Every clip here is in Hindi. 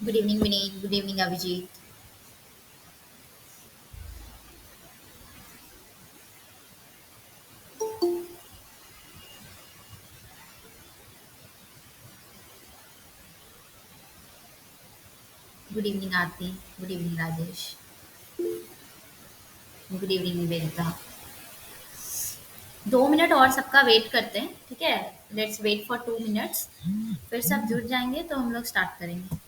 Good evening, Vinay. Good evening, Abhijit. Good evening, Aarti. Good evening, Rajesh. Good evening Nivedita. 2 minute और सबका वेट करते हैं, ठीक है। Let's wait for 2 minutes. फिर सब जुड़ जाएंगे तो हम लोग स्टार्ट करेंगे।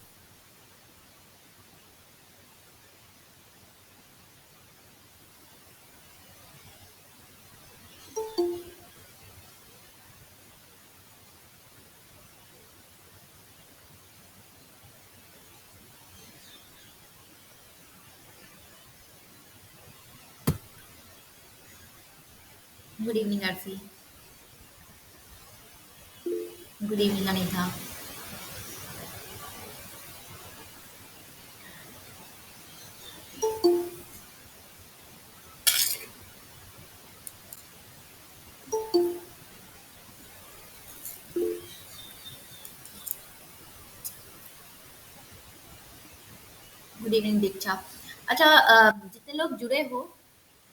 Good evening Aarti. Good evening Anita. Good evening Diksha. अच्छा, जितने लोग जुड़े हो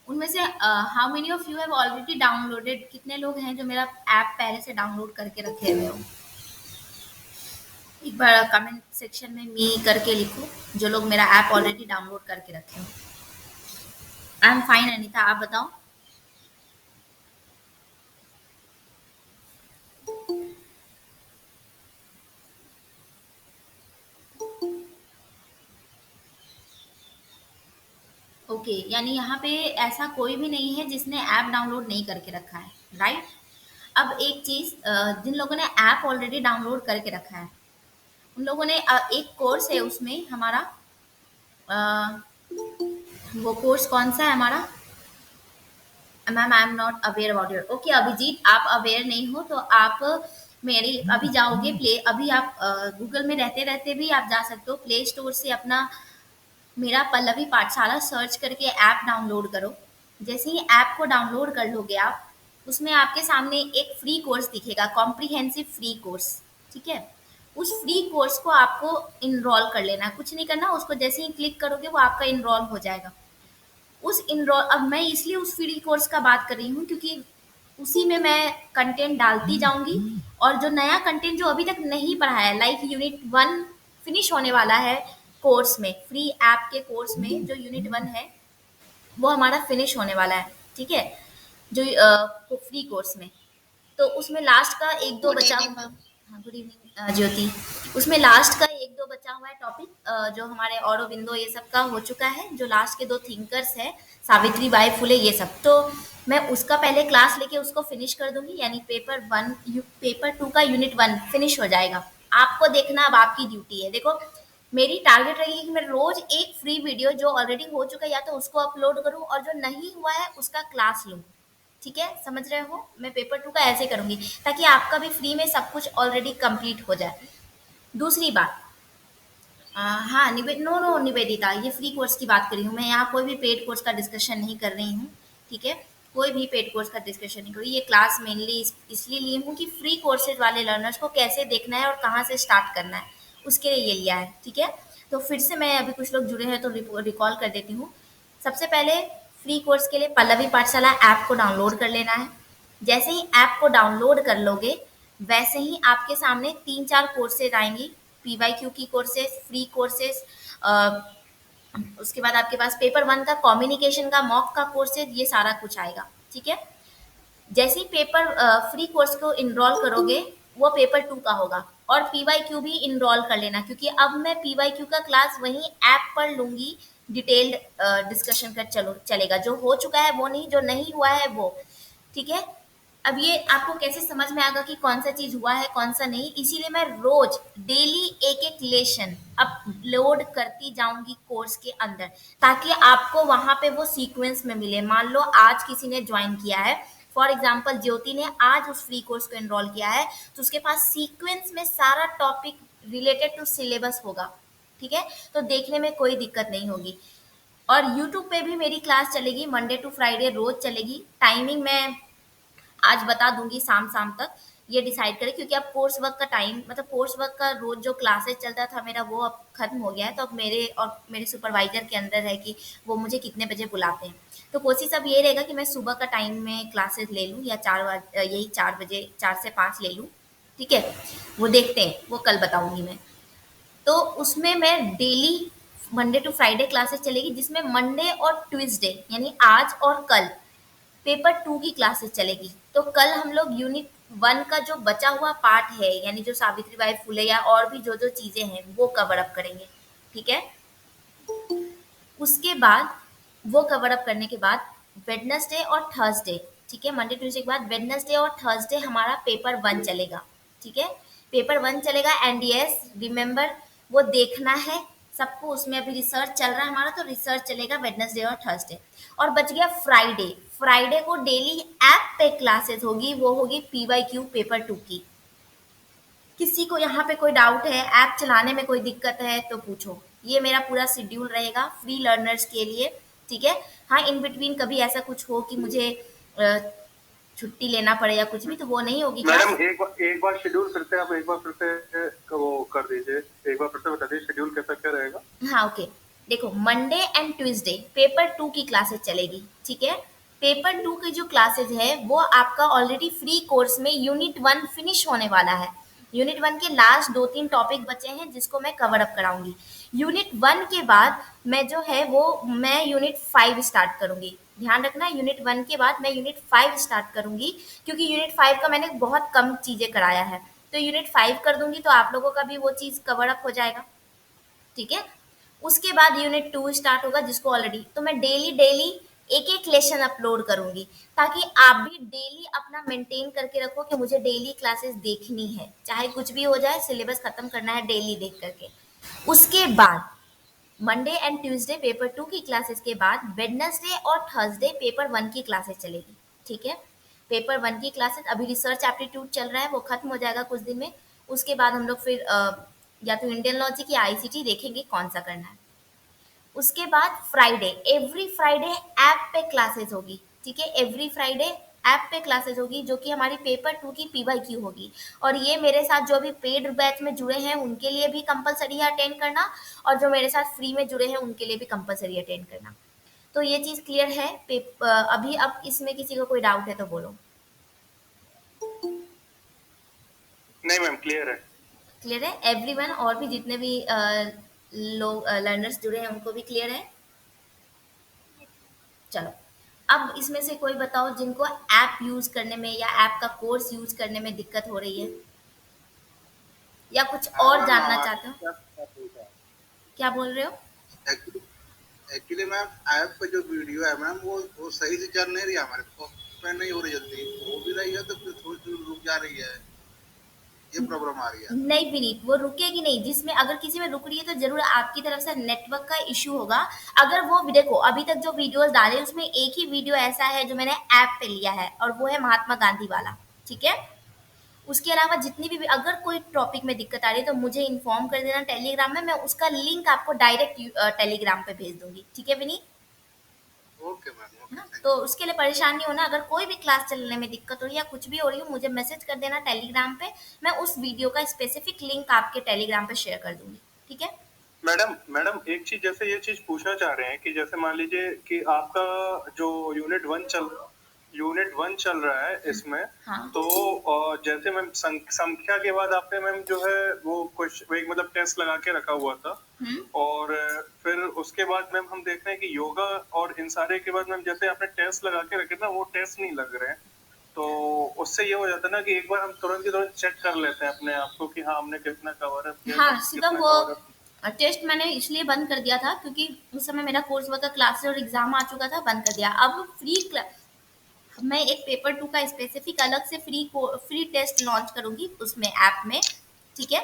उनमें से how many of you have already downloaded, कितने लोग हैं जो मेरा ऐप पहले से डाउनलोड करके रखे हुए हो? एक बार कमेंट सेक्शन में मी करके लिखो जो लोग मेरा ऐप ऑलरेडी डाउनलोड करके रखे हो। आई एम फाइन अनीता, आप बताओ। ओके, यानी यहाँ पे ऐसा कोई भी नहीं है जिसने ऐप डाउनलोड नहीं करके रखा है, राइट। अब एक चीज, जिन लोगों ने ऐप ऑलरेडी डाउनलोड करके रखा है उन लोगों ने एक कोर्स है उसमें हमारा, अ, वो कोर्स कौन सा है हमारा? Ma'am I am not aware about your. Okay Abhijit, आप अवेयर नहीं हो तो आप मेरी अभी जाओगे प्ले, अभी आप गूगल में रहते रहते भी आप जा सकते हो प्ले स्टोर से अपना मेरा पल्लवी पाठशाला सर्च करके ऐप डाउनलोड करो। जैसे ही ऐप को डाउनलोड कर लोगे आप, उसमें आपके सामने एक फ्री कोर्स दिखेगा, कॉम्प्रिहेंसिव फ्री कोर्स, ठीक है। उस फ्री कोर्स को आपको इनरोल कर लेना, कुछ नहीं करना, उसको जैसे ही क्लिक करोगे वो आपका इनरोल हो जाएगा। उस इनरोल, अब मैं इसलिए उस फ्री कोर्स का बात कर रही हूँ क्योंकि उसी में मैं कंटेंट डालती जाऊंगी, और जो नया कंटेंट जो अभी तक नहीं पढ़ा है, लाइक यूनिट 1 फिनिश होने वाला है कोर्स में, फ्री ऐप के कोर्स में जो यूनिट 1 है वो हमारा फिनिश होने वाला है, ठीक है। जो फ्री कोर्स में, तो उसमें लास्ट का एक दो गुड बचा इवनिंग हुआ। मैम। हाँ, गुड इवनिंग ज्योति। उसमें लास्ट का एक दो बचा हुआ है टॉपिक, जो हमारे औरोबिंदो ये सब का हो चुका है, जो लास्ट के दो थिंकर्स है, सावित्री बाई फुले, ये सब तो मैं उसका पहले क्लास लेके उसको फिनिश कर दूंगी, यानी पेपर 2 का यूनिट 1 फिनिश हो जाएगा। आपको देखना, अब आपकी ड्यूटी है। देखो, मेरी टारगेट रहेगी कि मैं रोज एक फ्री वीडियो जो ऑलरेडी हो चुका है या तो उसको अपलोड करूं, और जो नहीं हुआ है उसका क्लास लूं, ठीक है। समझ रहे हो, मैं पेपर 2 का ऐसे करूंगी ताकि आपका भी फ्री में सब कुछ ऑलरेडी कंप्लीट हो जाए। दूसरी बात, हाँ नो नो निवेदिता, ये फ्री कोर्स की बात कर रही हूँ मैं, यहाँ कोई भी पेड कोर्स का डिस्कशन नहीं कर रही हूँ, ठीक है। कोई भी पेड कोर्स का डिस्कशन नहीं कर रही, ये क्लास मेनली इसलिए ली हूँ कि फ्री कोर्सेज वाले लर्नर्स को कैसे देखना है और कहाँ से स्टार्ट करना है, उसके लिए ये लिया है, ठीक है। तो फिर से मैं, अभी कुछ लोग जुड़े हैं तो रिकॉल कर देती हूँ। सबसे पहले फ्री कोर्स के लिए पल्लवी पाठशाला ऐप को डाउनलोड कर लेना है। जैसे ही ऐप को डाउनलोड कर लोगे, वैसे ही आपके सामने 3-4 कोर्सेज आएंगी, पीवाईक्यू की कोर्सेज, फ्री कोर्सेज, उसके बाद आपके पास पेपर 1 का कम्युनिकेशन का मॉक का कोर्सेज, ये सारा कुछ आएगा, ठीक है। जैसे ही पेपर फ्री कोर्स को इनरोल करोगे, वो पेपर 2 का होगा। और पीवाईक्यू भी इनरोल कर लेना, क्योंकि अब मैं पीवाईक्यू का क्लास वहीं ऐप पर लूंगी। डिटेल्ड डिस्कशन कर चलेगा, जो हो चुका है वो नहीं, जो नहीं हुआ है वो, ठीक है। अब ये आपको कैसे समझ में आएगा कि कौन सा चीज हुआ है कौन सा नहीं, इसीलिए मैं रोज डेली एक एक लेसन अपलोड करती जाऊंगी कोर्स के अंदर, ताकि आपको वहां पे वो सीक्वेंस में मिले। मान लो आज किसी ने ज्वाइन किया है, फॉर एग्जाम्पल ज्योति ने आज उस फ्री कोर्स को एनरोल किया है, तो उसके पास सीक्वेंस में सारा टॉपिक रिलेटेड टू सिलेबस होगा, ठीक है। तो देखने में कोई दिक्कत नहीं होगी। और यूट्यूब पे भी मेरी क्लास चलेगी, मंडे टू फ्राइडे रोज चलेगी। टाइमिंग मैं आज बता दूंगी शाम शाम तक, ये डिसाइड करें, क्योंकि अब कोर्स वर्क का टाइम, मतलब कोर्स वर्क का रोज जो क्लासेस चलता था मेरा, वो अब खत्म हो गया है। तो अब मेरे और मेरे सुपरवाइजर के अंदर है कि वो मुझे कितने बजे बुलाते हैं। तो कोशिश अब ये रहेगा कि मैं सुबह का टाइम में क्लासेस ले लूँ, या यही 4 बजे, 4 से 5 ले लूँ। ठीक है, वो देखते हैं, वो कल बताऊंगी मैं। तो उसमें मैं daily Monday to Friday classes चलेगी, जिसमें मंडे और ट्यूसडे यानी आज और कल पेपर 2 की क्लासेस चलेगी। तो कल हम लोग यूनिट 1 का जो बचा हुआ पार्ट है, यानी जो सावित्री बाई फुले या और भी जो जो चीजें हैं वो कवर अप करेंगे। ठीक है, उसके बाद वो कवर अप करने के बाद वेडनेसडे और थर्सडे, ठीक है, मंडे ट्यूसडे के बाद वेडनेसडे और थर्सडे हमारा पेपर 1 चलेगा। ठीक है, पेपर 1 चलेगा, एंड यस रिमेम्बर, वो देखना है सबको। उसमें अभी रिसर्च चल रहा है हमारा, तो रिसर्च चलेगा वेडनेसडे और थर्सडे। और बच गया फ्राइडे। फ्राइडे को डेली ऐप पे क्लासेस होगी, वो होगी पीवाईक्यू पेपर 2 की। किसी को यहाँ पे कोई डाउट है, ऐप चलाने में कोई दिक्कत है तो पूछो। ये मेरा पूरा शेड्यूल रहेगा फ्री लर्नर्स के लिए। ठीक है, हाँ इन बिटवीन कभी ऐसा कुछ हो कि मुझे अ, छुट्टी लेना पड़े या कुछ भी, तो वो नहीं होगी मैडम। क्लास। एक बार शेड्यूल फिर से आप एक बार फिर से वो कर दीजिए, एक बार फिर से बता दीजिए शेड्यूल कैसा क्या रहेगा। हाँ ओके, देखो मंडे एंड ट्यूसडे पेपर 2 की क्लासेस चलेगी। ठीक है, पेपर 2 की जो क्लासेस है वो आपका ऑलरेडी फ्री कोर्स में यूनिट 1 फिनिश होने वाला है। यूनिट 1 के लास्ट 2-3 टॉपिक बचे हैं जिसको मैं कवर अप कराऊंगी। यूनिट 1 के बाद मैं जो है वो मैं यूनिट 5 स्टार्ट करूंगी। ध्यान रखना, यूनिट 1 के बाद मैं यूनिट 5 स्टार्ट करूंगी, क्योंकि यूनिट 5 का मैंने बहुत कम चीजें कराया है। तो यूनिट 5 कर दूंगी तो आप लोगों का भी वो चीज कवर अप हो जाएगा। ठीक है, उसके बाद यूनिट 2 स्टार्ट होगा, जिसको ऑलरेडी तो मैं डेली डेली एक एक लेसन अपलोड करूंगी, ताकि आप भी डेली अपना मेंटेन करके रखो कि मुझे डेली क्लासेस देखनी है, चाहे कुछ भी हो जाए, सिलेबस खत्म करना है डेली देख करके। उसके बाद मंडे एंड ट्यूसडे पेपर 2 की क्लासेस के बाद वेडनेसडे और थर्सडे पेपर 1 की क्लासेस चलेगी। ठीक है, पेपर 1 की क्लासेस अभी रिसर्च एप्टीट्यूड चल रहा है, वो खत्म हो जाएगा कुछ दिन में। उसके बाद हम लोग फिर या तो इंडियन लॉजिक या आईसीटी देखेंगे कौन सा करना है। उसके बाद फ्राइडे, एवरी फ्राइडे ऐप पे क्लासेस होगी। ठीक है, एवरी फ्राइडे ऐप पे क्लासेस होगी, जो कि हमारी पेपर 2 की पीवाईक्यू होगी। और ये मेरे साथ जो अभी पेड बैच में जुड़े हैं उनके लिए भी कंपलसरी है अटेंड करना, और जो मेरे साथ फ्री में जुड़े हैं उनके लिए भी कंपलसरी अटेंड करना। तो ये चीज क्लियर है। अभी अब इसमें किसी को कोई डाउट है तो बोलो। नहीं मैम, क्लियर है। क्लियर है एवरीवन, और भी जितने भी लोग लर्नर्स जुड़े हैं उनको भी क्लियर है। चलो, अब इसमें से कोई बताओ जिनको ऐप यूज करने में या ऐप का कोर्स यूज करने में दिक्कत हो रही है, या कुछ हाँ और मैम, जानना हमारे चाहते हो। क्या पूछा। क्या बोल रहे हो। एक्चुअली एक्चुअली मैम, ऐप पे जो वीडियो है मैम, वो सही से चल नहीं रही है, हमारे को ओपन नहीं हो रही जल्दी, हो भी रही है तो फिर थोड़ी थोड़ी रुक जा रही है, ये प्रॉब्लम आ रही है। नहीं विनीत, वो रुकेगी नहीं। जिसमें अगर किसी में रुक रही है तो जरूर आपकी तरफ से नेटवर्क का इशू होगा। अगर वो देखो, अभी तक जो वीडियोस डाले उसमें एक ही वीडियो ऐसा है जो मैंने ऐप पे लिया है, और वो है महात्मा गांधी वाला। ठीक है, उसके अलावा जितनी भी अगर कोई टॉपिक में दिक्कत आ रही है तो मुझे इन्फॉर्म कर देना टेलीग्राम में, मैं उसका लिंक आपको डायरेक्ट टेलीग्राम पे भेज दूंगी। ठीक है विनीत, ओके मैम, है ओके, ना। थैंक तो यू। उसके लिए परेशान नहीं होना। अगर कोई भी क्लास चलने में दिक्कत हो रही है या कुछ भी हो रही हो, मुझे मैसेज कर देना टेलीग्राम पे। मैं उस वीडियो का स्पेसिफिक लिंक आपके टेलीग्राम पे शेयर कर दूंगी। ठीक है, मैडम मैडम, एक चीज, जैसे ये चीज पूछना चाह रहे हैं कि जैसे मान लीजिए कि आपका जो यूनिट वन चल रहा है इसमें, हाँ तो जैसे मैम संख्या के बाद आपने मैम जो है वो क्वेश्चन एक मतलब टेस्ट लगा के रखा हुआ था, और फिर उसके बाद मैम हम देख रहे हैं कि योगा और इन सारे के बाद मैम जैसे आपने टेस्ट लगा के रखे ना, वो टेस्ट नहीं लग रहे हैं। तो उससे ये हो जाता है ना कि एक बार हम तुरंत की तुरंत चेक कर लेते हैं अपने आप को कि हाँ हमने कितना कवर अप किया, हाँ शिवम, कितना वो कवर अप। टेस्ट मैंने इसलिए बंद कर दिया था क्योंकि उस समय मेरा कोर्स वर्क का क्लासेस और एग्जाम आ चुका था, बंद कर दिया। अब मैं एक पेपर 2 का स्पेसिफिक अलग से फ्री टेस्ट लॉन्च करूंगी उसमें ऐप में। ठीक है,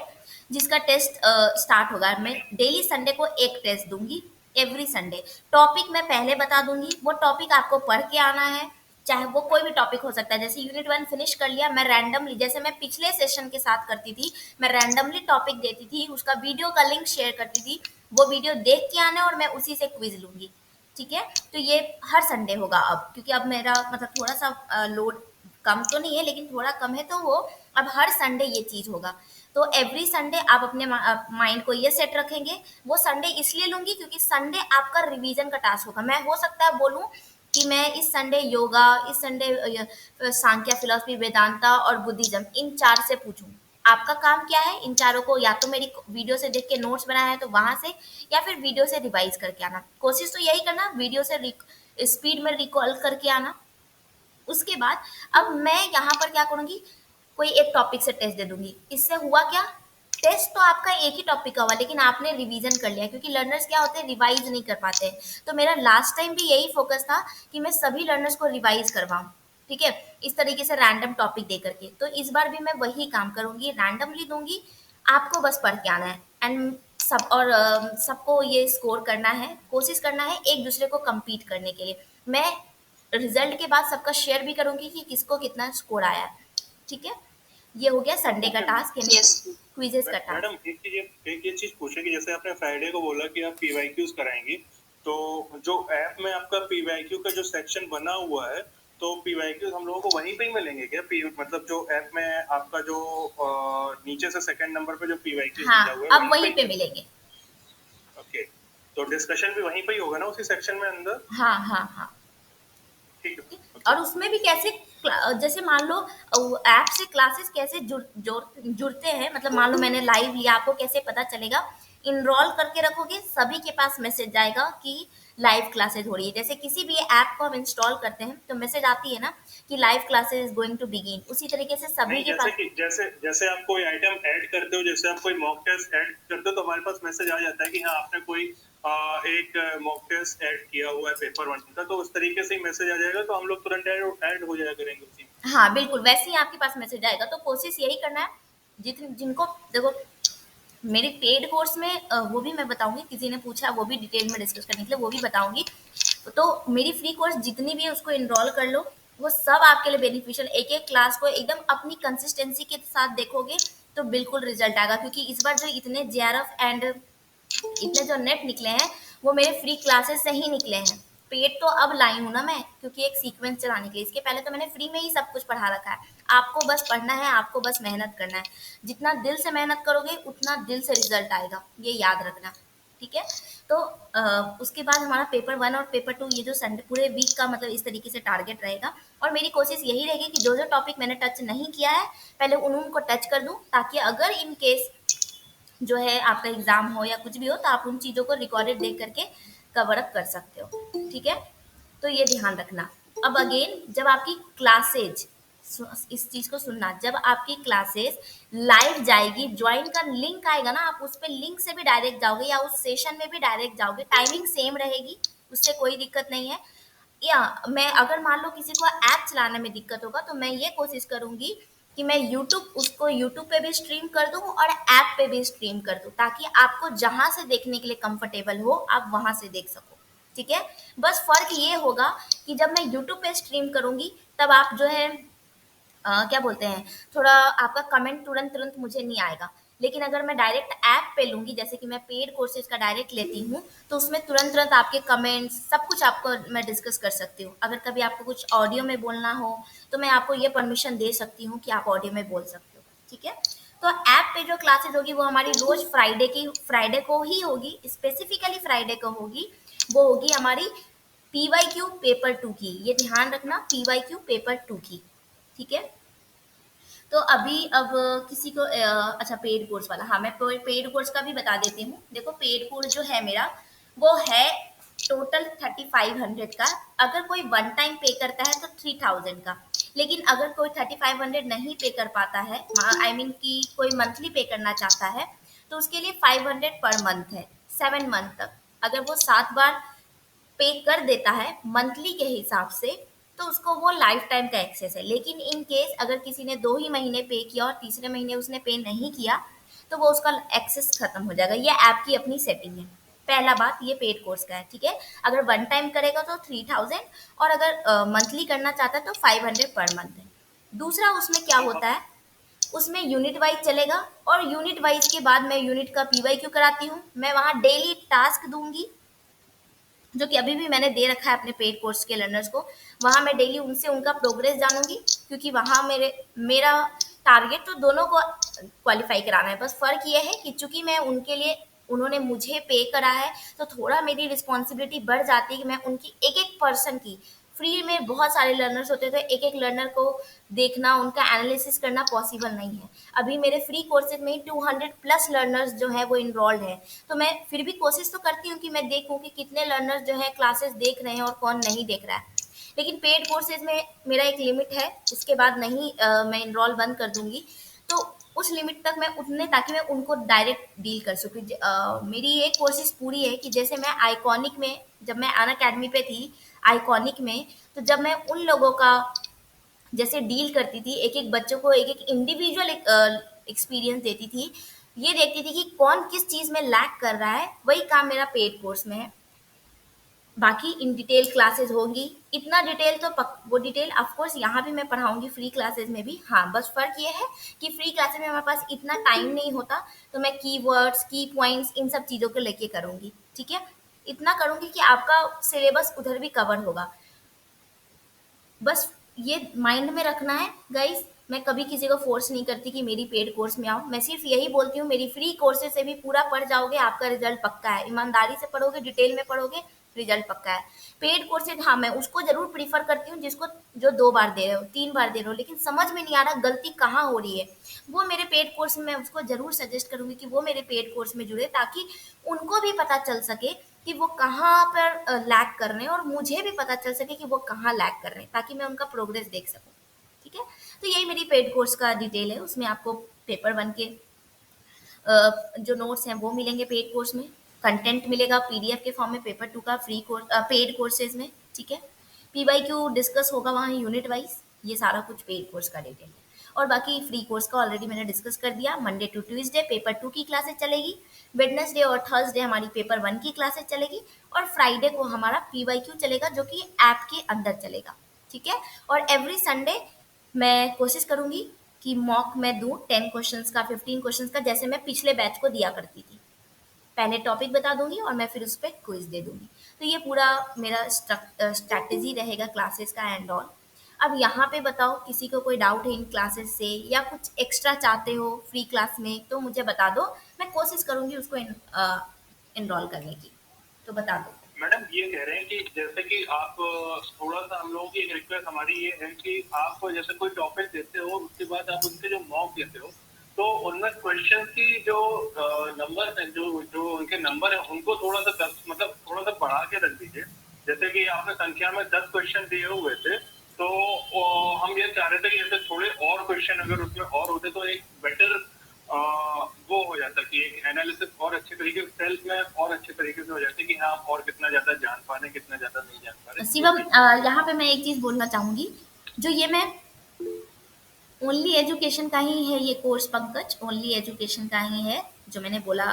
जिसका टेस्ट स्टार्ट होगा। मैं डेली संडे को एक टेस्ट दूंगी, एवरी संडे। टॉपिक मैं पहले बता दूंगी, वो टॉपिक आपको पढ़ के आना है, चाहे वो कोई भी टॉपिक हो सकता है। जैसे यूनिट 1 फिनिश कर लिया, मैं रैंडमली, जैसे मैं पिछले सेशन के साथ करती थी, मैं रैंडमली टॉपिक देती थी, उसका वीडियो का लिंक शेयर करती थी, वो वीडियो देख के आना है और मैं उसी से क्विज लूंगी। ठीक है, तो ये हर संडे होगा अब, क्योंकि अब मेरा मतलब थोड़ा सा लोड कम तो नहीं है लेकिन थोड़ा कम है, तो वो अब हर संडे ये चीज़ होगा। तो एवरी संडे आप अपने माइंड को ये सेट रखेंगे। वो संडे इसलिए लूँगी क्योंकि संडे आपका रिवीजन का टास्क होगा। मैं हो सकता है बोलूँ कि मैं इस संडे योगा, इस संडे सांख्य, फिलॉसफी, वेदांता और बुद्धिज्म, इन 4 से पूछूँ। आपका काम क्या है? इन चारों को या तो मेरी वीडियो से देख के नोट्स बनाया है तो वहाँ से, या फिर वीडियो से रिवाइज़ करके आना। कोशिश तो यही करना वीडियो से स्पीड में रिकॉल करके आना। उसके बाद अब मैं यहाँ पर क्या करूँगी, कोई एक टॉपिक से टेस्ट दे दूंगी। इससे हुआ क्या, टेस्ट तो आपका एक ही टॉपिक का हुआ लेकिन आपने रिवीजन कर लिया, क्योंकि लर्नर्स क्या होते हैं, रिवाइज नहीं कर पाते हैं। तो मेरा लास्ट टाइम भी यही फोकस था कि मैं सभी लर्नर्स को रिवाइज करवाऊँ, ठीक है, इस तरीके से रैंडम टॉपिक दे करके। तो इस बार भी मैं वही काम करूंगी, रैंडमली दूंगी, आपको बस पढ़ के आना है। एंड सब और सबको ये स्कोर करना है, कोशिश करना है एक दूसरे को compete करने के लिए। मैं रिजल्ट के बाद सबका शेयर भी करूंगी कि किसको कितना स्कोर आया है, ठीक है। ये हो गया संडे का ओके टास्क, यानी क्विजेस का टास्क। मैडम, एक ये चीज पूछे कि जैसे आपने फ्राइडे को बोला कि आप पीवाईक्यूज कराएंगी, तो जो ऐप में आपका पीवाईक्यू का जो सेक्शन बना हुआ है, तो पीवाईक्यूज हम लोगों को वहीं पे ही मिलेंगे क्या? मतलब जो ऐप में आपका जो नीचे से सेकंड नंबर पे जो पीवाईक्यूज हाँ, दिया हुआ है अब वहीं वहीं पे? पे मिलेंगे। ओके, तो डिस्कशन भी वहीं पे ही होगा ना, उसी सेक्शन में अंदर? हाँ हाँ हाँ। ठीक है। ठीक है? ओके। और उसमें भी कैसे जैसे मान लो ऐप से क्लासेस कैसे जुड़ते हैं, मतलब मान लो मैंने लाइव लिया, आपको कैसे पता चलेगा, इनरोल करके रखोगे सभी के पास मैसेज जाएगा कि लाइव क्लासेस हो रही है। जैसे किसी भी ऐप को हम इंस्टॉल करते हैं तो मैसेज आती है ना कि live classes is going to begin, उसी तरीके से सभी नहीं, के जैसे पास। कि जैसे जैसे आप कोई आइटम ऐड करते हो, जैसे आप कोई मॉक टेस्ट ऐड करते हो, तो हमारे पास मैसेज आ जाता है कि हाँ आपने कोई एक मॉक टेस्ट ऐड किया हुआ है पेपर वन का, तो उस तरीके से ही मैसेज आ जाएगा, तो हम लोग तुरंत ऐड हो जाया करेंगे उसी में। हाँ बिल्कुल, वैसे ही आपके पास मैसेज आएगा। तो कोशिश यही करना है, जिनको देखो, मेरे पेड कोर्स में वो भी मैं बताऊंगी, किसी ने पूछा वो भी डिटेल में डिस्कस करने के लिए वो भी बताऊंगी। तो मेरी फ्री कोर्स जितनी भी है उसको इनरोल कर लो, वो सब आपके लिए बेनिफिशियल। एक एक क्लास को एकदम अपनी कंसिस्टेंसी के साथ देखोगे तो बिल्कुल रिजल्ट आएगा, क्योंकि इस बार जो इतने जेआरएफ एंड इतने जो नेट निकले हैं वो मेरे फ्री क्लासेस से ही निकले हैं। पेड तो अब लाई हूँ ना मैं, क्योंकि एक सीक्वेंस चलाने के लिए। इसके पहले तो मैंने फ्री में ही सब कुछ पढ़ा रखा है। आपको बस पढ़ना है, आपको बस मेहनत करना है। जितना दिल से मेहनत करोगे उतना दिल से रिजल्ट आएगा, ये याद रखना, ठीक है। तो उसके बाद हमारा पेपर वन और पेपर टू, ये जो संडे पूरे वीक का मतलब इस तरीके से टारगेट रहेगा। और मेरी कोशिश यही रहेगी कि जो जो टॉपिक मैंने टच नहीं किया है पहले उन उनको टच कर दूं, ताकि अगर इन केस जो है आपका एग्जाम हो या कुछ भी हो तो आप उन चीज़ों को रिकॉर्डेड देख करके कवर अप कर सकते हो, ठीक है। तो ये ध्यान रखना। अब अगेन जब आपकी क्लासेज, इस चीज को सुनना, जब आपकी क्लासेस लाइव जाएगी, ज्वाइन का लिंक आएगा ना, आप उस पर लिंक से भी डायरेक्ट जाओगे या उस सेशन में भी डायरेक्ट जाओगे, टाइमिंग सेम रहेगी, उससे कोई दिक्कत नहीं है। या मैं अगर मान लो किसी को ऐप चलाने में दिक्कत होगा तो मैं ये कोशिश करूंगी कि मैं यूट्यूब उसको यूट्यूब पे भी स्ट्रीम कर दूं और ऐप पे भी स्ट्रीम कर दूं, ताकि आपको जहां से देखने के लिए कंफर्टेबल हो आप वहां से देख सको, ठीक है। बस फर्क ये होगा कि जब मैं यूट्यूब पे स्ट्रीम करूंगी तब आप जो है क्या बोलते हैं, थोड़ा आपका कमेंट तुरंत तुरंत मुझे नहीं आएगा। लेकिन अगर मैं डायरेक्ट ऐप पे लूंगी, जैसे कि मैं पेड कोर्सेज का डायरेक्ट लेती हूँ, तो उसमें तुरंत तुरंत आपके कमेंट्स सब कुछ आपको मैं डिस्कस कर सकती हूँ। अगर कभी आपको कुछ ऑडियो में बोलना हो तो मैं आपको ये परमिशन दे सकती हूँ कि आप ऑडियो में बोल सकते हो, ठीक है। तो ऐप पे जो क्लासेज होगी वो हमारी रोज फ्राइडे को ही होगी, स्पेसिफिकली फ्राइडे को होगी। वो होगी हमारी पीवाईक्यू पेपर टू की, ये ध्यान रखना, पीवाईक्यू पेपर टू की, ठीक है। तो अभी अब किसी को अच्छा पेड कोर्स वाला, हाँ मैं पेड कोर्स का भी बता देती हूँ। देखो पेड कोर्स जो है मेरा वो है टोटल 3500 का। अगर कोई वन टाइम पे करता है तो 3000 का। लेकिन अगर कोई 3500 नहीं पे कर पाता है, आई मीन कि कोई मंथली पे करना चाहता है, तो उसके लिए 500 पर मंथ है, 7 मंथ तक। अगर वो 7 बार पे कर देता है मंथली के हिसाब से तो उसको वो लाइफ टाइम का एक्सेस है। लेकिन इन केस अगर किसी ने 2 ही महीने पे किया और तीसरे महीने उसने पे नहीं किया तो वो उसका एक्सेस खत्म हो जाएगा। ये ऐप की अपनी सेटिंग है। पहला बात ये पेड कोर्स का है, ठीक है। अगर वन टाइम करेगा तो 3000, और अगर मंथली करना चाहता है तो 500 पर मंथ है। दूसरा उसमें क्या तो होता है, उसमें यूनिट वाइज चलेगा, और यूनिट वाइज के बाद मैं यूनिट का पीवाई क्यू कराती हूँ, मैं वहाँ डेली टास्क दूंगी, जो कि अभी भी मैंने दे रखा है अपने पेड कोर्स के लर्नर्स को। वहाँ मैं डेली उनसे उनका प्रोग्रेस जानूंगी, क्योंकि वहाँ मेरा टारगेट तो दोनों को क्वालिफाई कराना है। बस फर्क ये है कि चूंकि मैं उनके लिए, उन्होंने मुझे पे करा है, तो थोड़ा मेरी रिस्पॉन्सिबिलिटी बढ़ जाती है कि मैं उनकी एक एक पर्सन की, फ्री में बहुत सारे लर्नर्स होते थे, एक एक लर्नर को देखना, उनका एनालिसिस करना पॉसिबल नहीं है। अभी मेरे फ्री कोर्सेज में ही 200 प्लस लर्नर्स जो है वो इनरोल्ड है। तो मैं फिर भी कोशिश तो करती हूँ कि मैं देखूँ कि कितने लर्नर्स जो है क्लासेस देख रहे हैं और कौन नहीं देख रहा है। लेकिन पेड कोर्सेज में मेरा एक लिमिट है, उसके बाद नहीं मैं इनरोल बंद कर दूंगी। तो उस लिमिट तक मैं उतने, ताकि मैं उनको डायरेक्ट डील कर सकूँ। मेरी ये कोशिश पूरी है कि जैसे मैं आइकॉनिक में, जब मैं अन अकेडमी पे थी आइकॉनिक में, तो जब मैं उन लोगों का जैसे डील करती थी, एक एक बच्चों को एक एक इंडिविजुअल एक्सपीरियंस देती थी, ये देखती थी कि कौन किस चीज़ में लैक कर रहा है, वही काम मेरा पेड कोर्स में है। बाकी इन डिटेल क्लासेस होंगी, इतना डिटेल तो वो डिटेल ऑफ कोर्स यहाँ भी मैं पढ़ाऊंगी फ्री क्लासेस में भी। हाँ, बस फर्क ये है कि फ्री क्लासेस में हमारे पास इतना टाइम नहीं होता, तो मैं कीवर्ड्स, की पॉइंट्स, इन सब चीज़ों को लेके करूंगी। ठीक है, इतना करूंगी कि आपका सिलेबस उधर भी कवर होगा। बस ये माइंड में रखना है गाइस। मैं कभी किसी को फोर्स नहीं करती कि मेरी पेड कोर्स में आओ, मैं सिर्फ यही बोलती हूँ मेरी फ्री कोर्सेज से भी पूरा पढ़ जाओगे, आपका रिजल्ट पक्का है। ईमानदारी से पढ़ोगे, डिटेल में पढ़ोगे, रिजल्ट पक्का है। पेड कोर्सेज, हाँ, मैं उसको जरूर प्रीफर करती हूँ जिसको, जो 2 बार दे रहे हो, 3 बार दे रहे हो, लेकिन समझ में नहीं आ रहा गलती कहाँ हो रही है, वो मेरे पेड कोर्स में, मैं उसको जरूर सजेस्ट करूंगी कि वो मेरे पेड कोर्स में जुड़े, ताकि उनको भी पता चल सके कि वो कहाँ पर लैग कर रहे हैं, और मुझे भी पता चल सके कि वो कहाँ लैग कर रहे हैं, ताकि मैं उनका प्रोग्रेस देख सकूँ। ठीक है, तो यही मेरी पेड कोर्स का डिटेल है। उसमें आपको पेपर 1 के जो नोट्स हैं वो मिलेंगे पेड कोर्स में, कंटेंट मिलेगा पीडीएफ के फॉर्म में पेपर 2 का फ्री कोर्स पेड कोर्सेज में। ठीक है, पीवाईक्यू डिस्कस होगा वहाँ यूनिट वाइज, ये सारा कुछ पेड कोर्स का डिटेल है। और बाकी फ्री कोर्स का ऑलरेडी मैंने डिस्कस कर दिया। मंडे टू ट्यूसडे पेपर 2 की क्लासेस चलेगी, वेडनेसडे और थर्सडे हमारी पेपर 1 की क्लासेस चलेगी, और फ्राइडे को हमारा पीवाईक्यू चलेगा, जो कि ऐप के अंदर चलेगा। ठीक है, और एवरी संडे मैं कोशिश करूंगी कि मॉक मैं दूं 10 क्वेश्चंस का, 15 क्वेश्चंस का, जैसे मैं पिछले बैच को दिया करती थी। पहले टॉपिक बता दूंगी और मैं फिर उस पर क्विज दे दूंगी। तो ये पूरा मेरा स्ट्रैटेजी रहेगा क्लासेस का एंड ऑल। अब यहाँ पे बताओ, किसी को कोई डाउट है इन क्लासेस से, या कुछ एक्स्ट्रा चाहते हो फ्री क्लास में, तो मुझे बता दो, मैं कोशिश करूंगी उसको इनरोल करने की। तो बता दो। मैडम ये कह रहे हैं कि जैसे कि आप थोड़ा सा, हम लोगों की एक रिक्वेस्ट हमारी ये है कि आप जैसे कोई टॉपिक देते हो, उसके बाद आप उनके जो मॉक देते हो, तो उनमें क्वेश्चन की जो नंबर है, जो जो उनके नंबर है, उनको थोड़ा सा 10 मतलब थोड़ा सा बढ़ा के रख दीजिए। जैसे कि आपने संख्या में 10 क्वेश्चन दिए हुए थे, तो हम ये चाह रहे थे कि जैसे थोड़े और क्वेश्चन अगर उसमें और होते तो एक बेटर वो हो जाता कि एक एनालिसिस और अच्छे तरीके से, सेल्फ में और अच्छे तरीके से हो जाते कि हाँ और कितना ज्यादा जान पा रहे, कितना ज्यादा नहीं जान पा रहे, जो शिवम, भी। यहाँ पे मैं एक चीज बोलना चाहूंगी, जो ये मैं ओनली एजुकेशन का ही है ये कोर्स पंकज, ओनली एजुकेशन का ही है। जो मैंने बोला,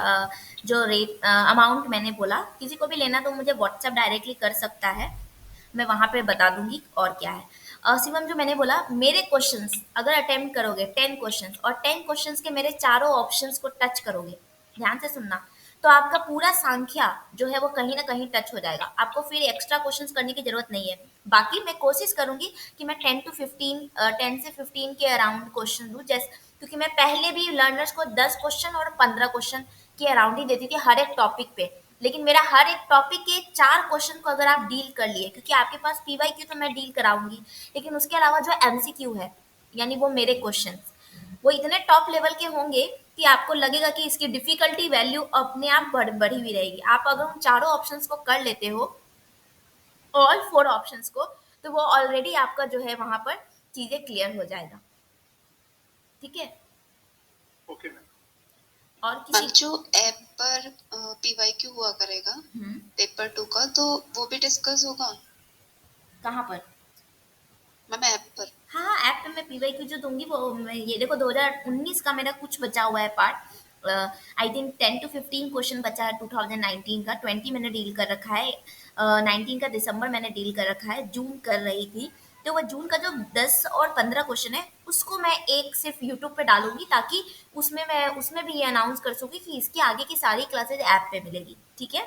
जो रेट अमाउंट मैंने बोला, किसी को भी लेना तो मुझे व्हाट्सएप डायरेक्टली कर सकता है, मैं वहाँ पे बता दूंगी और क्या है। शिवम, जो मैंने बोला, मेरे क्वेश्चंस अगर अटेम्प्ट करोगे 10 क्वेश्चंस, और 10 क्वेश्चंस के मेरे चारों ऑप्शंस को टच करोगे, ध्यान से सुनना, तो आपका पूरा संख्या जो है वो कहीं ना कहीं टच हो जाएगा, आपको फिर एक्स्ट्रा क्वेश्चंस करने की जरूरत नहीं है। बाकी मैं कोशिश करूंगी कि मैं 10 से 15 के अराउंड क्वेश्चन दूं, जैसे, क्योंकि मैं पहले भी लर्नर्स को 10 क्वेश्चन और 15 क्वेश्चन के अराउंड ही देती थी हर एक टॉपिक पे। लेकिन मेरा हर एक टॉपिक के 4 क्वेश्चन को अगर आप डील कर लिए, क्योंकि आपके पास पीवाईक्यू तो मैं डील कराऊंगी, लेकिन उसके अलावा जो एमसीक्यू है, यानी वो मेरे क्वेश्चन, वो इतने टॉप लेवल के होंगे कि आपको लगेगा कि इसकी डिफिकल्टी वैल्यू अपने आप बढ़ी हुई रहेगी। आप अगर उन चारों ऑप्शंस को कर लेते हो, ऑल 4 ऑप्शंस को, तो वो ऑलरेडी आपका जो है वहां पर चीजें क्लियर हो जाएगा। ठीक है, ओके मैम। और मैम किसी। जो ऐप पर पीवाईक्यू हुआ करेगा पेपर 2 का, तो वो भी डिस्कस होगा कहाँ पर? मैम ऐप पर? हाँ, ऐप पे मैं पीवाईक्यू जो दूंगी, वो ये देखो 2019 का मेरा कुछ बचा हुआ है part, I think 10 to 15 question बचा है 2019 का, 20 मैंने डील कर रखा है, 19 का दिसंबर मैंने डील कर रखा है, जून कर रही थी। तो वो जून का जो 10 और 15 क्वेश्चन है, उसको मैं एक सिर्फ यूट्यूब पे डालूंगी, ताकि उसमें भी ये अनाउंस कर सकूँ कि इसके आगे की सारी क्लासेज ऐप पे मिलेगी। ठीक है,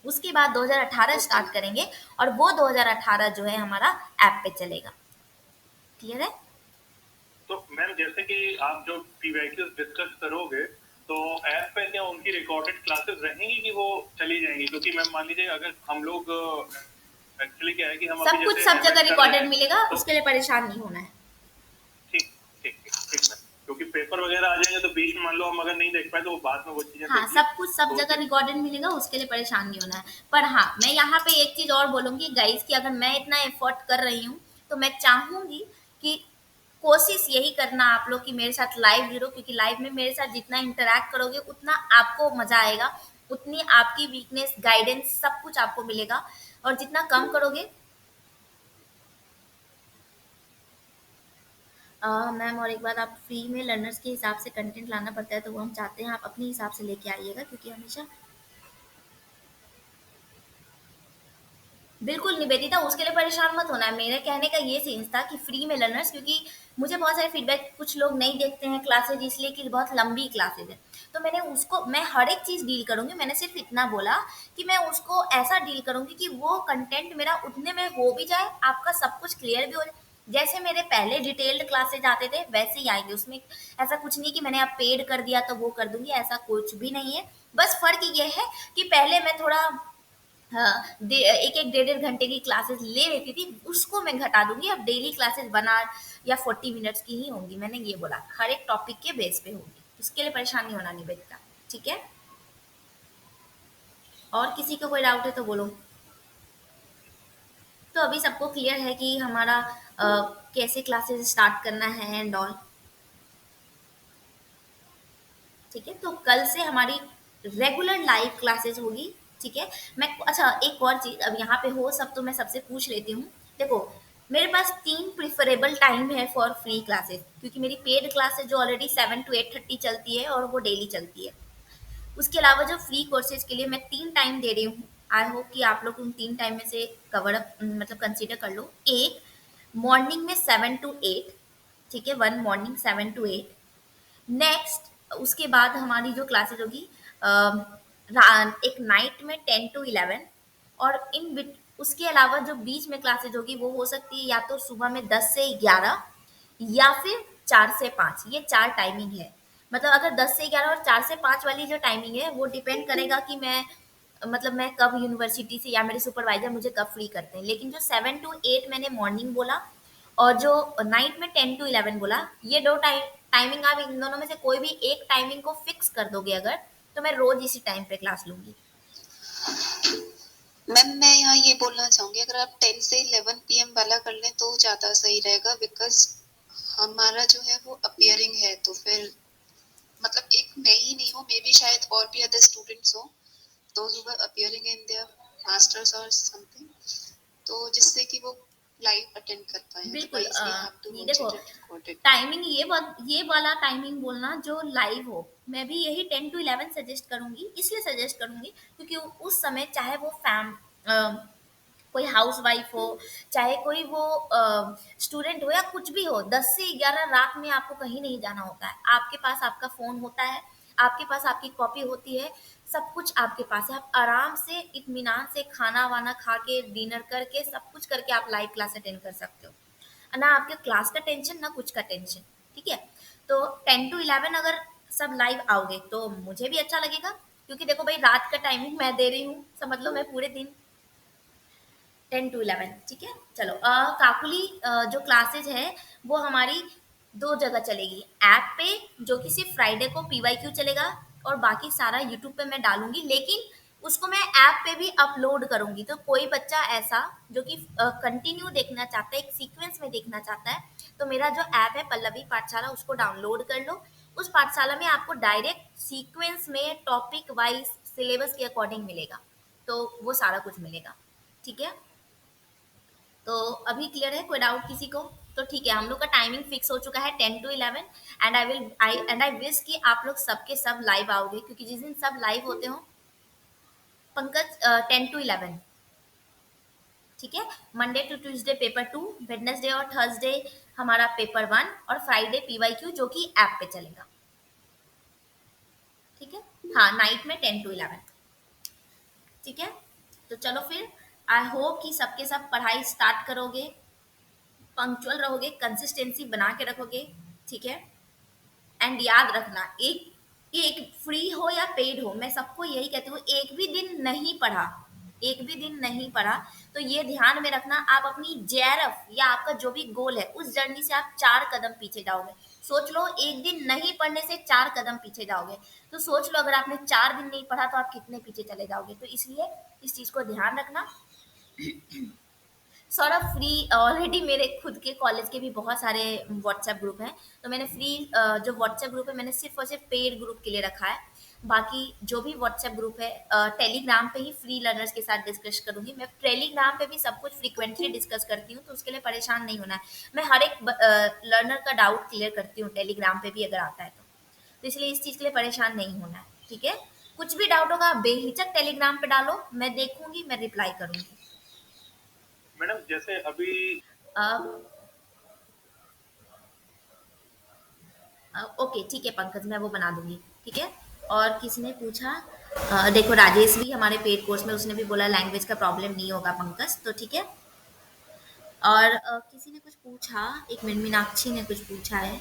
उसके बाद 2018 ओके स्टार्ट मैम। करेंगे और वो 2018 जो है हमारा ऐप पे चलेगा। क्लियर है? तो मैम जैसे कि आप जो पीवाईक्यूज डिस्कस करोगे तो ऐप पे क्या उनकी रिकॉर्डेड क्लासेस रहेंगी कि वो चली जाएंगी? क्योंकि मैम मान लीजिए अगर हम लोग एक्चुअली क्या है कि हम अभी सब कुछ जैसे सब जगह एमएड कर रहे रिकॉर्डेड हैं मिलेगा, तो उसके लिए परेशान नहीं होना है। ठीक ठीक ठीक ठीक मैम, क्योंकि पेपर वगैरह आ जाएंगे तो बीच में मान लो हम अगर नहीं देख पाए तो वो बाद में वो चीजें हाँ, होगी। सब कुछ सब तो जगह रिकॉर्डेड मिलेगा, उसके लिए परेशान नहीं होना है। पर हाँ, मैं यहाँ पे एक चीज और बोलूंगी गाइस कि अगर मैं इतना एफर्ट कर रही हूँ तो मैं चाहूंगी कि कोशिश यही करना आप लोग कि मेरे साथ लाइव जुड़ो, क्योंकि लाइव में मेरे साथ जितना इंटरेक्ट करोगे उतना आपको मजा आएगा, उतनी आपकी वीकनेस गाइडेंस सब कुछ आपको मिलेगा। और जितना कम करोगे मैम, और एक बात, आप फ्री में लर्नर्स के हिसाब से कंटेंट लाना पड़ता है, तो वो हम चाहते हैं आप अपने हिसाब से लेके आइएगा, क्योंकि हमेशा बिल्कुल निवेदिता, उसके लिए परेशान मत होना है। मेरे कहने का ये सेंस था कि फ्री में लर्नर्स, क्योंकि मुझे बहुत सारे फीडबैक, कुछ लोग नहीं देखते हैं क्लासेज इसलिए कि बहुत लंबी क्लासेज है। तो मैं हर एक चीज़ डील करूंगी। मैंने सिर्फ इतना बोला कि मैं उसको ऐसा डील करूंगी कि वो कंटेंट मेरा उतने में हो भी जाए, आपका सब कुछ क्लियर भी हो जाए। जैसे मेरे पहले डिटेल्ड क्लासेज आते थे वैसे ही आएंगे, उसमें ऐसा कुछ नहीं कि मैंने अब पेड कर दिया तो वो कर दूंगी, ऐसा कुछ भी नहीं है। बस फर्क ये है कि पहले मैं थोड़ा हाँ, एक एक डेढ़ डेढ़ घंटे की क्लासेस ले लेती थी, उसको मैं घटा दूंगी। अब डेली क्लासेस 1 आवर या 40 मिनट्स की ही होंगी। मैंने ये बोला हर एक टॉपिक के बेस पे होगी, उसके लिए परेशान नहीं होना निवेदिता। ठीक है? और किसी को कोई डाउट है तो बोलो। तो अभी सबको क्लियर है कि हमारा कैसे क्लासेस स्टार्ट करना है एंड ऑल। ठीक है, तो कल से हमारी रेगुलर लाइव क्लासेस होगी। ठीक है? मैं अच्छा, एक और चीज, अब यहाँ पे हो सब तो मैं सबसे पूछ लेती हूँ। देखो, मेरे पास 3 प्रिफरेबल टाइम है फॉर फ्री क्लासेस, क्योंकि मेरी पेड क्लासेस जो ऑलरेडी 7 to 8:30 चलती है और वो डेली चलती है। उसके अलावा जो फ्री कोर्सेज के लिए मैं 3 टाइम दे रही हूँ। आई होप कि आप लोग उन 3 टाइम में से कवर अप मतलब कंसीडर कर लो। एक, मॉर्निंग में 7 to 8। ठीक है, वन मॉर्निंग 7 to 8। नेक्स्ट उसके बाद हमारी जो क्लासेज होगी एक नाइट में 10 to 11। और उसके अलावा जो बीच में क्लासेज होगी वो हो सकती है या तो सुबह में 10 से 11 या फिर 4 से 5। ये 4 टाइमिंग है। मतलब अगर 10 से 11 और 4 से 5 वाली जो टाइमिंग है वो डिपेंड करेगा कि मैं कब यूनिवर्सिटी से या मेरे सुपरवाइजर मुझे कब फ्री करते हैं। लेकिन जो 7 to 8 मैंने मॉर्निंग बोला और जो नाइट में 10 to 11 बोला, ये दो टाइमिंग, आप इन दोनों में से कोई भी एक टाइमिंग को फिक्स कर दोगे अगर, तो मैं रोज इसी टाइम पे क्लास लूंगी। मैम मैं यहाँ ये बोलना चाहूंगी, अगर आप 10 से 11 पीएम वाला कर लें तो ज्यादा सही रहेगा, बिकॉज हमारा जो है वो अपियरिंग है, तो फिर मतलब एक मैं ही नहीं हूँ, मे भी शायद और भी अदर स्टूडेंट्स हो those who are appearing in their masters और समथिंग, तो जिससे कि वो लाइव अटेंड कर पाए, बिल्कुल अदरवाइज वी हैव टू ये वॉच देखो, इट रिकॉर्डेड। टाइमिंग ये वाला टाइमिंग बोलना जो लाइव हो, मैं भी यही 10 to 11 सजेस्ट करूंगी। इसलिए सजेस्ट करूंगी क्योंकि उस समय चाहे वो कोई हाउस वाइफ हो, चाहे कोई वो स्टूडेंट हो या कुछ भी हो, 10 से 11 रात में आपको कहीं नहीं जाना होता है। आपके पास आपका फोन होता है, आपके पास आपकी कॉपी होती है, सब कुछ आपके पास है। आप आराम से इत्मीनान से खाना वाना खा के, डिनर करके, सब कुछ करके आप लाइव क्लास अटेंड कर सकते हो। ना आपके क्लास का टेंशन ना कुछ का टेंशन। ठीक है? तो 10 to 11 अगर सब लाइव आओगे तो मुझे भी अच्छा लगेगा, क्योंकि देखो भाई, रात का टाइमिंग मैं दे रही हूँ, समझ लो मैं पूरे दिन 10 to 11। ठीक है? चलो, काकुली जो क्लासेज है वो हमारी 2 जगह चलेगी। ऐप पे, जो कि सिर्फ फ्राइडे को पीवाईक्यू चलेगा, और बाकी सारा यूट्यूब पे मैं डालूंगी। लेकिन उसको मैं ऐप पे भी अपलोड करूंगी, तो कोई बच्चा ऐसा जो कि कंटिन्यू देखना चाहता है, एक सीक्वेंस में देखना चाहता है, तो मेरा जो ऐप है पल्लवी पाठशाला, उसको डाउनलोड कर लो। उस पाठशाला में आपको डायरेक्ट सीक्वेंस में टॉपिक वाइज सिलेबस के अकॉर्डिंग मिलेगा, तो वो सारा कुछ मिलेगा। ठीक है? तो अभी क्लियर है? कोई डाउट किसी को? तो ठीक है, हम लोग का टाइमिंग फिक्स हो चुका है 10 to 11। एंड आई विश कि आप लोग सबके सब लाइव आओगे, क्योंकि जिस दिन सब लाइव होते हो पंकज, 10 to 11। ठीक है? Monday to Tuesday paper 2, Wednesday और थर्सडे हमारा पेपर 1, और फ्राइडे पीवाईक्यू जो कि ऐप पे चलेगा। ठीक है? हाँ, नाइट में 10 to 11। ठीक है? तो चलो फिर, आई होप कि सबके सब पढ़ाई स्टार्ट करोगे, पंक्चुअल रहोगे, कंसिस्टेंसी बना के रखोगे, ठीक है। एंड याद रखना, एक एक फ्री हो या पेड हो, मैं सबको यही कहती हूँ, एक भी दिन नहीं पढ़ा, एक भी दिन नहीं पढ़ा, तो ये ध्यान में रखना, आप अपनी जेआरएफ या आपका जो भी गोल है उस जर्नी से आप 4 कदम पीछे जाओगे। सोच लो, एक दिन नहीं पढ़ने से 4 कदम पीछे जाओगे, तो सोच लो अगर आपने 4 दिन नहीं पढ़ा तो आप कितने पीछे चले जाओगे। तो इसलिए इस चीज को ध्यान रखना। सौरभ, फ्री ऑलरेडी मेरे खुद के कॉलेज के भी बहुत सारे व्हाट्सएप ग्रुप हैं, तो मैंने फ्री जो व्हाट्सएप ग्रुप है मैंने सिर्फ और सिर्फ पेड ग्रुप के लिए रखा है। बाकी जो भी व्हाट्सएप ग्रुप है, टेलीग्राम पे ही फ्री लर्नर्स के साथ डिस्कस करूंगी। मैं टेलीग्राम पे भी सब कुछ फ्रीक्वेंटली डिस्कस करती हूँ, तो उसके लिए परेशान नहीं होना है। मैं हर एक लर्नर का डाउट क्लियर करती हूँ टेलीग्राम पे भी अगर आता है तो इसलिए इस चीज़ के लिए परेशान नहीं होना है, ठीक है। कुछ भी डाउट होगा बेहिचक टेलीग्राम पे डालो, मैं देखूंगी, मैं रिप्लाई करूंगी। मैडम जैसे अभी अब ओके ठीक है पंकज, मैं वो बना दूंगी, ठीक है। और किसी ने पूछा, देखो राजेश भी हमारे पेड कोर्स में, उसने भी बोला लैंग्वेज का प्रॉब्लम नहीं होगा पंकज, तो ठीक है। और किसी ने कुछ पूछा, एक मिनट, मीनाक्षी ने कुछ पूछा है।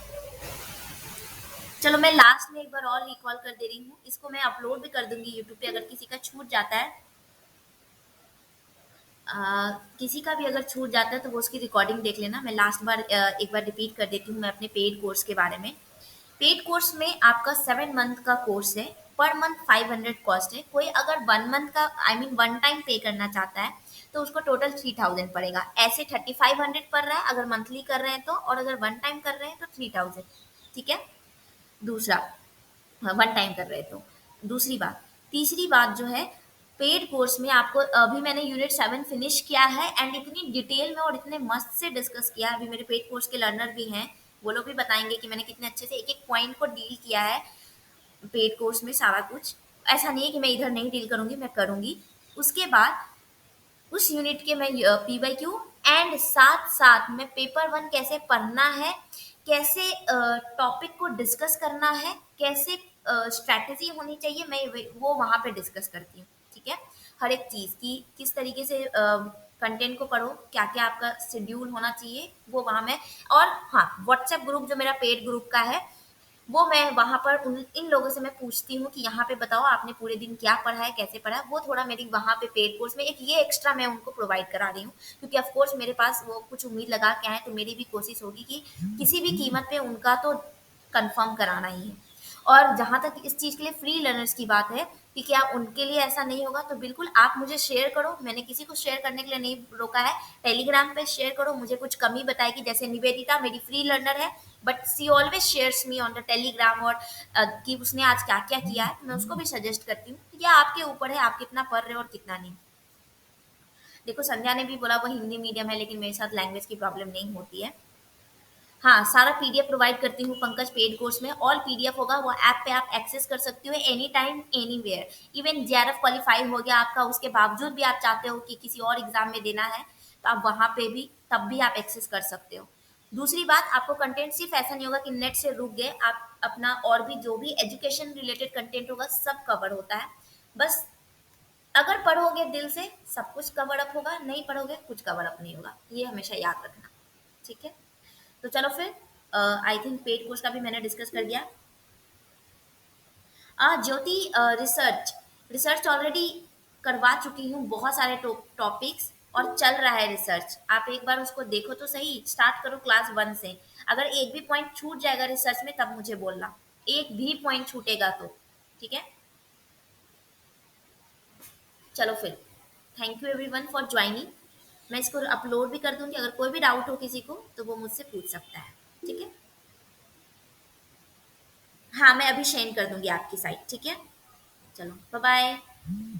चलो मैं लास्ट में एक बार और रिकॉल कर दे रही हूँ, इसको मैं अपलोड भी कर दूंगी यूट्यूब पे, अगर किसी का छूट जाता है, किसी का भी अगर छूट जाता है तो वो उसकी रिकॉर्डिंग देख लेना। मैं लास्ट बार एक बार रिपीट कर देती हूँ मैं अपने पेड कोर्स के बारे में। पेड कोर्स में आपका 7 मंथ का कोर्स है, पर मंथ 500 कॉस्ट है। कोई अगर 1 मंथ का आई मीन वन टाइम पे करना चाहता है तो उसको टोटल 3000 पड़ेगा। ऐसे 3500 पड़ रहा है अगर मंथली कर रहे हैं तो, और अगर वन टाइम कर रहे हैं तो 3000, ठीक है। दूसरा, वन टाइम कर रहे हैं तो। दूसरी बात, तीसरी बात जो है, पेड कोर्स में आपको, अभी मैंने यूनिट 7 फिनिश किया है एंड इतनी डिटेल में और इतने मस्त से डिस्कस किया है। अभी मेरे पेड कोर्स के लर्नर भी हैं, वो लोग भी बताएंगे कि मैंने कितने अच्छे से एक एक पॉइंट को डील किया है पेड कोर्स में सारा कुछ। ऐसा नहीं है कि मैं इधर नहीं डील करूंगी, मैं करूंगी। उसके बाद उस यूनिट के मैं पीवाईक्यू एंड साथ साथ में पेपर 1 कैसे पढ़ना है, कैसे टॉपिक को डिस्कस करना है, कैसे स्ट्रैटेजी होनी चाहिए, मैं वो वहाँ पे डिस्कस करती हूँ, ठीक है। हर एक चीज़ की किस तरीके से कंटेंट को पढ़ो, क्या क्या आपका शेड्यूल होना चाहिए, वो वहाँ मैं। और हाँ, व्हाट्सएप ग्रुप जो मेरा पेड ग्रुप का है, वो मैं वहाँ पर उन इन लोगों से मैं पूछती हूँ कि यहाँ पे बताओ आपने पूरे दिन क्या पढ़ा है, कैसे पढ़ा है। वो थोड़ा मेरी वहाँ पे पेड कोर्स में एक ये एक्स्ट्रा मैं उनको प्रोवाइड करा रही हूँ, क्योंकि ऑफ कोर्स मेरे पास वो कुछ उम्मीद लगा के आए, तो मेरी भी कोशिश होगी कि किसी भी कीमत पे उनका तो कंफर्म कराना ही है। और जहाँ तक इस चीज़ के लिए फ्री लर्नर्स की बात है कि क्या उनके लिए ऐसा नहीं होगा, तो बिल्कुल आप मुझे शेयर करो, मैंने किसी को शेयर करने के लिए नहीं रोका है। टेलीग्राम पे शेयर करो, मुझे कुछ कमी बताएगी, जैसे निवेदिता मेरी फ्री लर्नर है, but she always shares me on the Telegram, और कि उसने आज क्या क्या किया है, तो मैं उसको भी सजेस्ट करती हूँ। तो यह आपके ऊपर है, आप कितना पढ़ रहे हो और कितना नहीं। देखो संध्या ने भी बोला वो हिंदी मीडियम है, लेकिन मेरे साथ लैंग्वेज की प्रॉब्लम नहीं होती है। हाँ, सारा पीडीएफ प्रोवाइड करती हूँ पंकज पेड कोर्स में, ऑल पीडीएफ होगा, वो ऐप पे आप एक्सेस कर सकते हो any time anywhere. Even JRF qualify हो गया आपका, उसके बावजूद भी आप चाहते हो कि किसी और एग्जाम में देना है, तो आप वहाँ पे भी तब भी आप एक्सेस कर सकते हो। दूसरी बात, आपको कंटेंट सिर्फ ऐसा नहीं होगा कि नेट से रुक गए, आप अपना और भी जो भी एजुकेशन रिलेटेड कंटेंट होगा सब कवर होता है। बस अगर पढ़ोगे दिल से सब कुछ कवर अप होगा, नहीं पढ़ोगे कुछ कवर अप नहीं होगा, ये हमेशा याद रखना, ठीक है। तो चलो फिर, आई थिंक पेड कोर्स का भी मैंने डिस्कस कर दिया। ज्योति, रिसर्च रिसर्च ऑलरेडी करवा चुकी हूँ, बहुत सारे टॉपिक्स, और चल रहा है रिसर्च। आप एक बार उसको देखो तो सही, स्टार्ट करो क्लास 1 से। अगर एक भी पॉइंट छूट जाएगा रिसर्च में तब मुझे बोलना, एक भी पॉइंट छूटेगा तो, ठीक है। चलो फिर, thank you everyone for joining. मैं इसको अपलोड भी कर दूंगी, अगर कोई भी डाउट हो किसी को तो वो मुझसे पूछ सकता है, ठीक है। हाँ, मैं अभी शेयर कर दूंगी आपकी साइट, ठीक है। चलो बाय बाय।